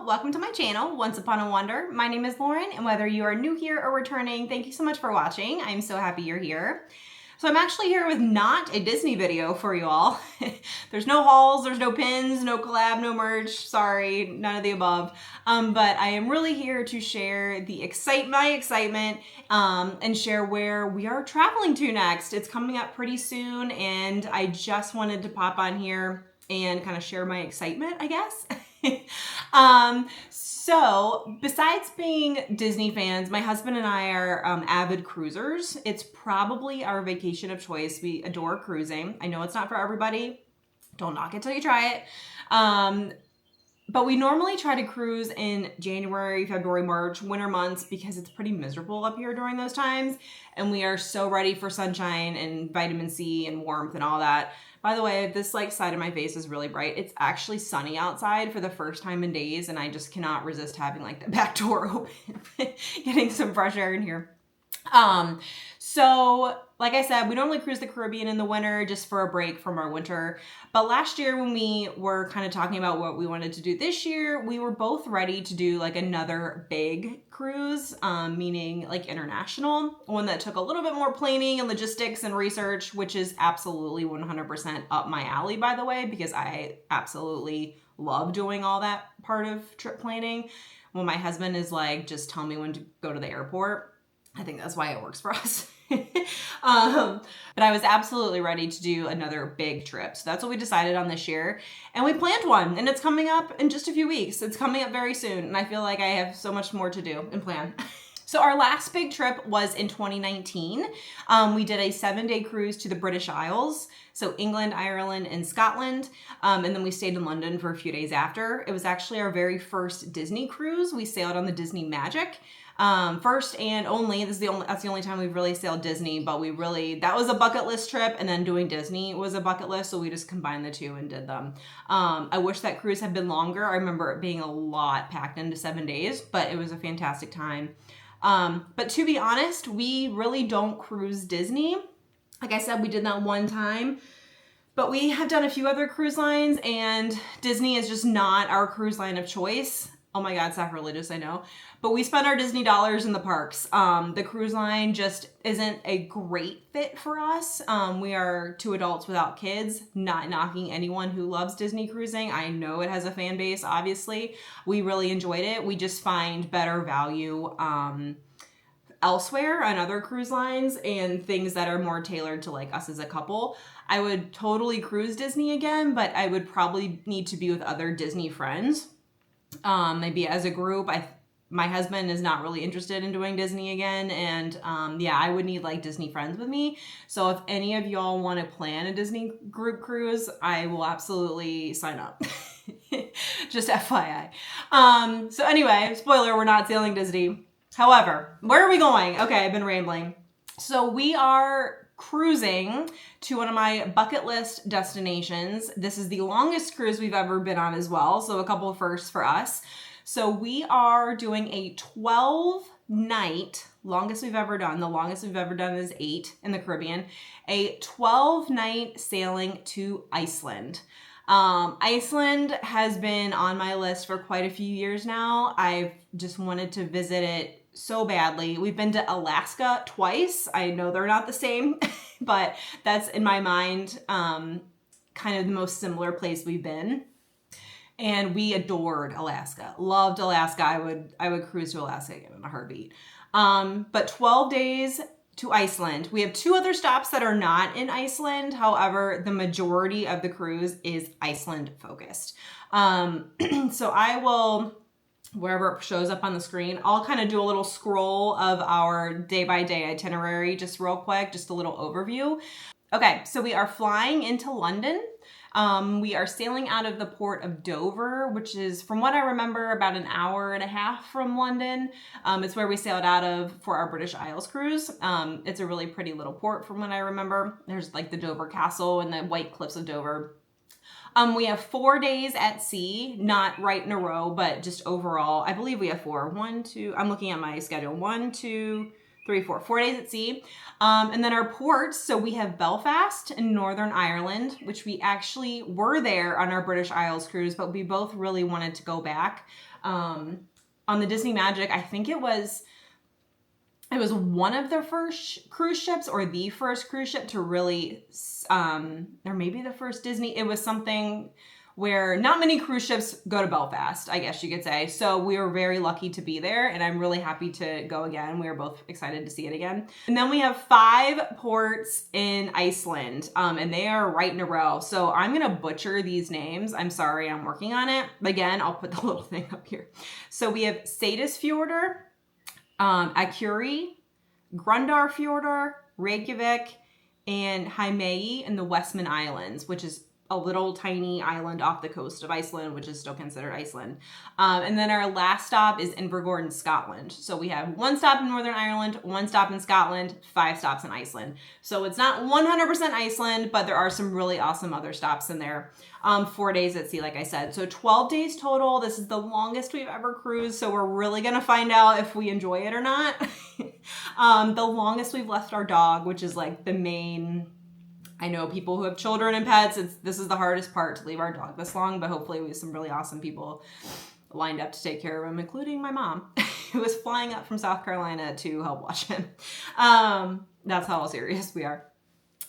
welcome to my channel, Once Upon a Wander. My name is Lauren, and whether you are new here or returning, thank you so much for watching. I'm so happy you're here. So I'm actually here with not a Disney video for you all. There's no hauls, there's no pins, no collab, no merch, sorry, none of the above. But I am really here to share my excitement and share where we are traveling to next. It's coming up pretty soon, and I just wanted to pop on here and kind of share my excitement, I guess. So besides being Disney fans, my husband and I are avid cruisers. It's probably our vacation of choice. We adore cruising. I know it's not for everybody. Don't knock it till you try it. But we normally try to cruise in January, February, March, winter months, because it's pretty miserable up here during those times. And we are so ready for sunshine and vitamin C and warmth and all that. By the way, this side of my face is really bright. It's actually sunny outside for the first time in days, and I just cannot resist having the back door open, getting some fresh air in here. So like I said, we normally cruise the Caribbean in the winter just for a break from our winter. But last year when we were kind of talking about what we wanted to do this year, we were both ready to do another big cruise, meaning international, one that took a little bit more planning and logistics and research, which is absolutely 100% up my alley, by the way, because I absolutely love doing all that part of trip planning. When my husband is just tell me when to go to the airport, I think that's why it works for us. But I was absolutely ready to do another big trip. So that's what we decided on this year. And we planned one, and it's coming up in just a few weeks. It's coming up very soon. And I feel like I have so much more to do and plan. So our last big trip was in 2019. We did a 7-day cruise to the British Isles. So England, Ireland, and Scotland. And then we stayed in London for a few days after. It was actually our very first Disney cruise. We sailed on the Disney Magic. First and only, that's the only time we've really sailed Disney, but that was a bucket list trip, and then doing Disney was a bucket list, so we just combined the two and did them. I wish that cruise had been longer. I remember it being a lot packed into 7 days, but it was a fantastic time. But to be honest, we really don't cruise Disney. Like I said, we did that one time, but we have done a few other cruise lines, and Disney is just not our cruise line of choice. Oh my God, sacrilegious, I know. But we spend our Disney dollars in the parks. The cruise line just isn't a great fit for us. We are two adults without kids, not knocking anyone who loves Disney cruising. I know it has a fan base, obviously. We really enjoyed it. We just find better value elsewhere on other cruise lines and things that are more tailored to us as a couple. I would totally cruise Disney again, but I would probably need to be with other Disney friends. Maybe as a group. My husband is not really interested in doing Disney again, and yeah, I would need Disney friends with me. So if any of y'all want to plan a Disney group cruise, I will absolutely sign up. Just FYI. So anyway, spoiler, we're not sailing Disney. However, where are we going? Okay, I've been rambling. So we are cruising to one of my bucket list destinations. This is the longest cruise we've ever been on as well, so a couple of firsts for us. So we are doing a 12-night, longest we've ever done. The longest we've ever done is 8 in the Caribbean. A 12-night sailing to Iceland. Iceland has been on my list for quite a few years now. I've just wanted to visit it so badly. We've been to Alaska twice. I know they're not the same, but that's in my mind kind of the most similar place we've been. And we adored Alaska. Loved Alaska. I would cruise to Alaska again in a heartbeat. But 12 days to Iceland. We have 2 other stops that are not in Iceland. However, the majority of the cruise is Iceland focused. So I will, wherever it shows up on the screen, I'll kind of do a little scroll of our day-by-day itinerary just real quick, just a little overview. Okay, so we are flying into London. We are sailing out of the port of Dover, which is, from what I remember, about an hour and a half from London. It's where we sailed out of for our British Isles cruise. It's a really pretty little port from what I remember. There's the Dover Castle and the White Cliffs of Dover. We have 4 days at sea, not right in a row, but just overall, I believe we have 4. 1, 2, I'm looking at my schedule. 1, 2, 4 days at sea. And then our ports, so we have Belfast in Northern Ireland, which we actually were there on our British Isles cruise, but we both really wanted to go back. On the Disney Magic, I think it was one of the first cruise ships or the first cruise ship to really, or maybe the first Disney. It was something where not many cruise ships go to Belfast, I guess you could say. So we were very lucky to be there, and I'm really happy to go again. We were both excited to see it again. And then we have 5 ports in Iceland, and they are right in a row. So I'm gonna butcher these names. I'm sorry, I'm working on it. Again, I'll put the little thing up here. So we have Seyðisfjörður, Akurey, Grundarfjörður, Reykjavik, and Heimaey in the Westman Islands, which is a little tiny island off the coast of Iceland, which is still considered Iceland. And then our last stop is Invergordon, Scotland. So we have 1 stop in Northern Ireland, 1 stop in Scotland, 5 stops in Iceland. So it's not 100% Iceland, but there are some really awesome other stops in there. 4 days at sea, like I said. So 12 days total. This is the longest we've ever cruised, so we're really gonna find out if we enjoy it or not. The longest we've left our dog, which is like the main... I know people who have children and pets, this is the hardest part, to leave our dog this long, but hopefully we have some really awesome people lined up to take care of him, including my mom, who was flying up from South Carolina to help watch him. That's how serious we are.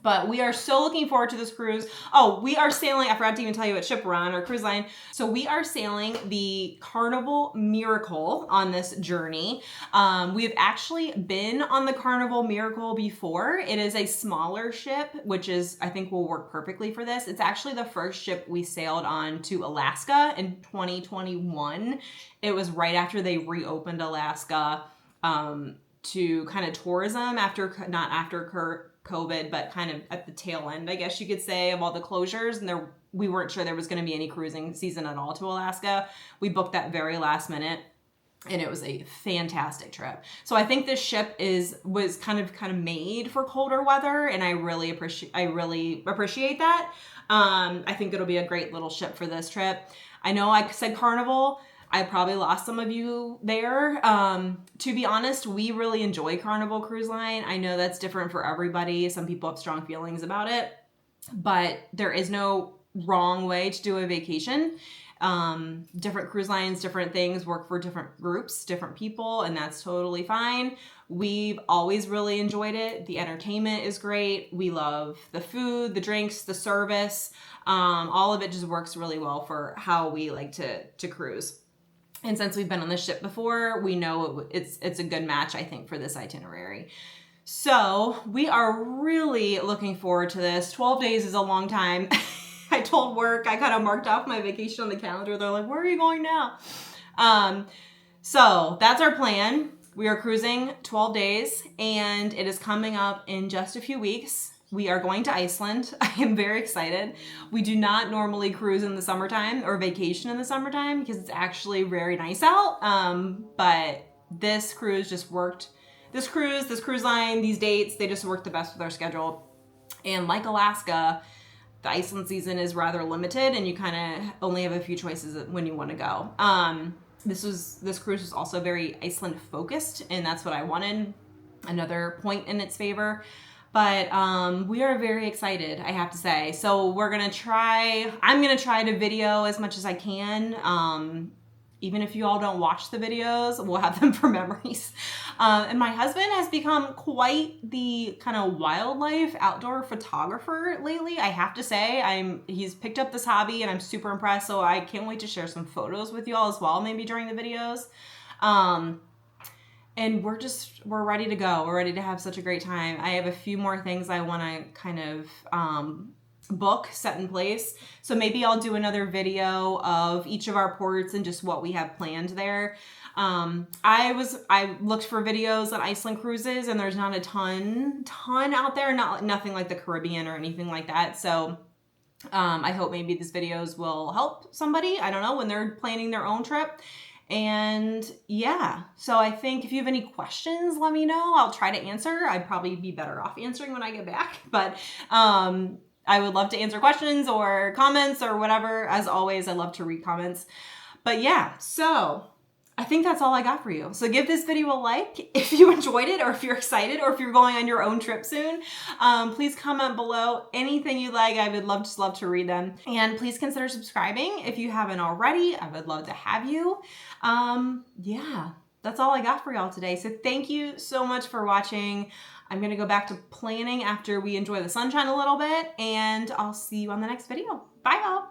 But we are so looking forward to this cruise. Oh, we are sailing, I forgot to even tell you what ship we're on, or cruise line. So we are sailing the Carnival Miracle on this journey. We've actually been on the Carnival Miracle before. It is a smaller ship, which is, I think will work perfectly for this. It's actually the first ship we sailed on to Alaska in 2021. It was right after they reopened Alaska to kind of tourism not after COVID, but kind of at the tail end, I guess you could say, of all the closures. And we weren't sure there was going to be any cruising season at all to Alaska. We booked that very last minute, and it was a fantastic trip. So I think this ship was kind of made for colder weather, and I really appreciate that. I think it'll be a great little ship for this trip. I know I said Carnival. I probably lost some of you there. To be honest, we really enjoy Carnival Cruise Line. I know that's different for everybody. Some people have strong feelings about it, but there is no wrong way to do a vacation. Different cruise lines, different things work for different groups, different people, and that's totally fine. We've always really enjoyed it. The entertainment is great. We love the food, the drinks, the service. All of it just works really well for how we like to cruise. And since we've been on this ship before, we know it's a good match, I think, for this itinerary. So we are really looking forward to this. 12 days is a long time. I told work, I kind of marked off my vacation on the calendar. They're like, where are you going now? So that's our plan. We are cruising 12 days, and it is coming up in just a few weeks. We are going to Iceland. I am very excited. We do not normally cruise in the summertime or vacation in the summertime because it's actually very nice out. But this cruise just worked. This cruise line, these dates, they just work the best with our schedule. And like Alaska, the Iceland season is rather limited, and you kind of only have a few choices when you want to go. This cruise was also very Iceland focused, and that's what I wanted. Another point in its favor. But we are very excited, I have to say. So I'm gonna try to video as much as I can. Even if you all don't watch the videos, we'll have them for memories. And my husband has become quite the kind of wildlife outdoor photographer lately, I have to say. He's picked up this hobby, and I'm super impressed. So I can't wait to share some photos with you all as well, maybe during the videos. And we're ready to go. We're ready to have such a great time. I have a few more things I want to kind of book, set in place. So maybe I'll do another video of each of our ports and just what we have planned there. I looked for videos on Iceland cruises, and there's not a ton out there. Nothing like the Caribbean or anything like that. So I hope maybe these videos will help somebody, I don't know, when they're planning their own trip. And yeah, so I think if you have any questions, let me know. I'll try to answer. I'd probably be better off answering when I get back, but I would love to answer questions or comments or whatever. As always, I love to read comments. But yeah, so I think that's all I got for you. So give this video a like if you enjoyed it, or if you're excited, or if you're going on your own trip soon. Please comment below anything you like. I would love to read them. And please consider subscribing if you haven't already. I would love to have you. Yeah, that's all I got for y'all today. So thank you so much for watching. I'm gonna go back to planning after we enjoy the sunshine a little bit, and I'll see you on the next video. Bye y'all.